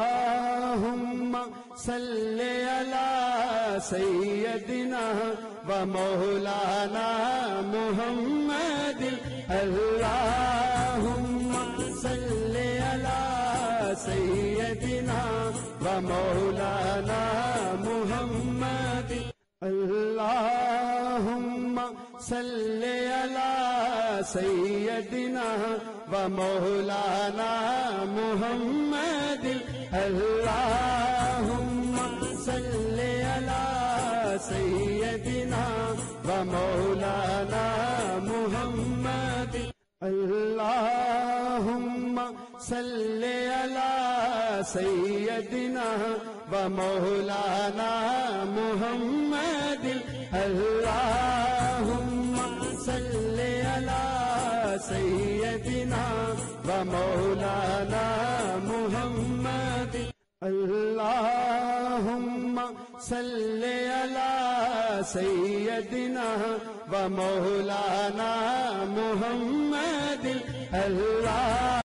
اللهم صل على سيدنا ومولانا محمد اللهم صل على سيدنا ومولانا محمد اللهم صل على سيدنا ومولانا محمد اللهم صل على سيدنا ومولانا محمد اللهم صل على سيدنا ومولانا محمد اللهم صل على سيدنا ومولانا محمد اللهم صل على سيدنا ومولانا محمد